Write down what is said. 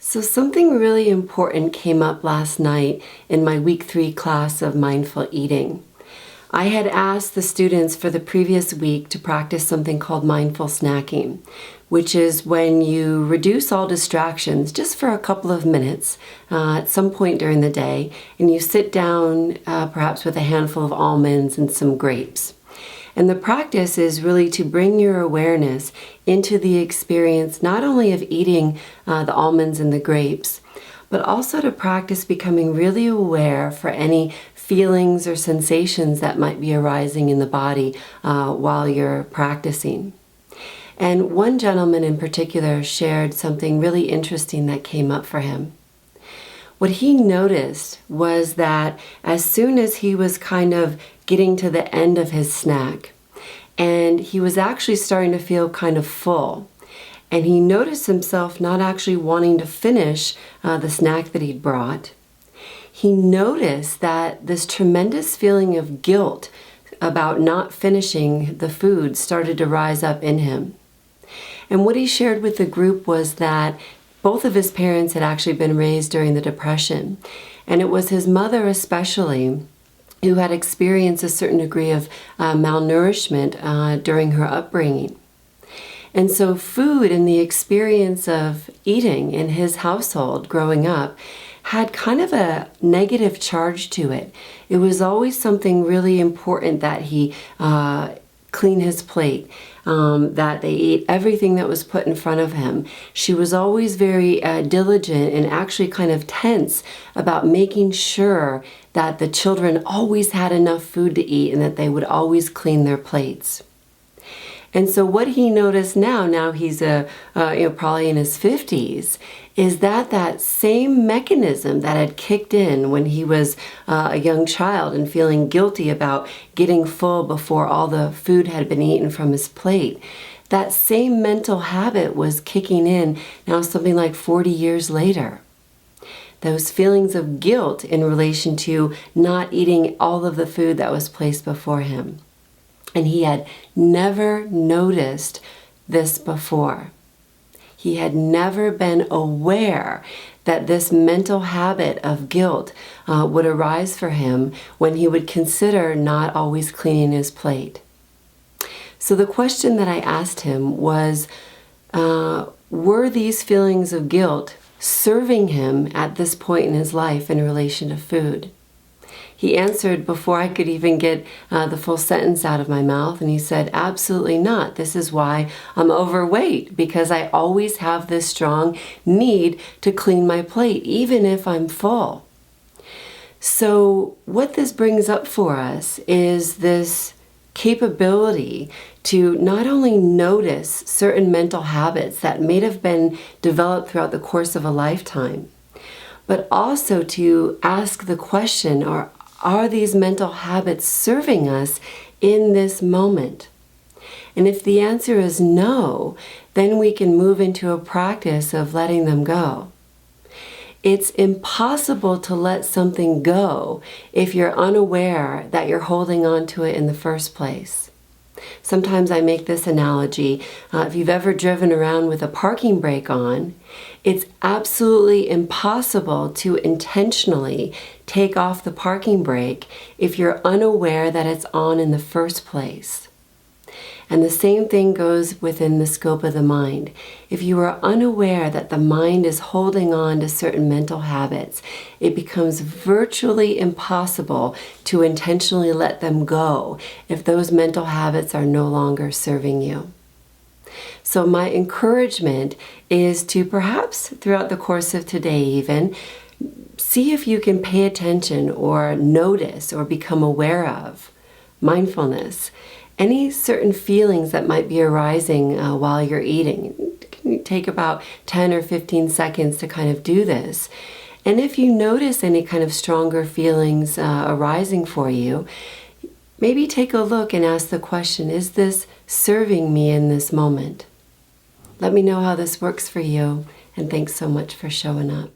So something really important came up last night in my week 3 class of mindful eating. I had asked the students for the previous week to practice something called mindful snacking, which is when you reduce all distractions just for a couple of minutes at some point during the day, and you sit down perhaps with a handful of almonds and some grapes. And the practice is really to bring your awareness into the experience not only of eating the almonds and the grapes, but also to practice becoming really aware for any feelings or sensations that might be arising in the body while you're practicing. And one gentleman in particular shared something really interesting that came up for him. What he noticed was that as soon as he was kind of getting to the end of his snack, and he was actually starting to feel kind of full, and he noticed himself not actually wanting to finish the snack that he'd brought, he noticed that this tremendous feeling of guilt about not finishing the food started to rise up in him. And what he shared with the group was that both of his parents had actually been raised during the Depression, and it was his mother especially who had experienced a certain degree of malnourishment during her upbringing. And so food and the experience of eating in his household growing up had kind of a negative charge to it. It was always something really important that he clean his plate, that they ate everything that was put in front of him. She was always very diligent and actually kind of tense about making sure that the children always had enough food to eat and that they would always clean their plates. And so what he noticed now he's probably in his 50s, is that same mechanism that had kicked in when he was a young child and feeling guilty about getting full before all the food had been eaten from his plate, that same mental habit was kicking in now something like 40 years later. Those feelings of guilt in relation to not eating all of the food that was placed before him. And he had never noticed this before. He had never been aware that this mental habit of guilt would arise for him when he would consider not always cleaning his plate. So the question that I asked him was, were these feelings of guilt serving him at this point in his life in relation to food? He answered before I could even get the full sentence out of my mouth, and he said, absolutely not. This is why I'm overweight, because I always have this strong need to clean my plate, even if I'm full. So what this brings up for us is this capability to not only notice certain mental habits that may have been developed throughout the course of a lifetime, but also to ask the question, are these mental habits serving us in this moment? And if the answer is no, then we can move into a practice of letting them go. It's impossible to let something go if you're unaware that you're holding on to it in the first place. Sometimes I make this analogy. If you've ever driven around with a parking brake on, it's absolutely impossible to intentionally take off the parking brake if you're unaware that it's on in the first place. And the same thing goes within the scope of the mind. If you are unaware that the mind is holding on to certain mental habits, it becomes virtually impossible to intentionally let them go if those mental habits are no longer serving you. So my encouragement is to perhaps throughout the course of today even, see if you can pay attention or notice or become aware of mindfulness, any certain feelings that might be arising while you're eating. It can take about 10 or 15 seconds to kind of do this. And if you notice any kind of stronger feelings arising for you, maybe take a look and ask the question, is this serving me in this moment? Let me know how this works for you, and thanks so much for showing up.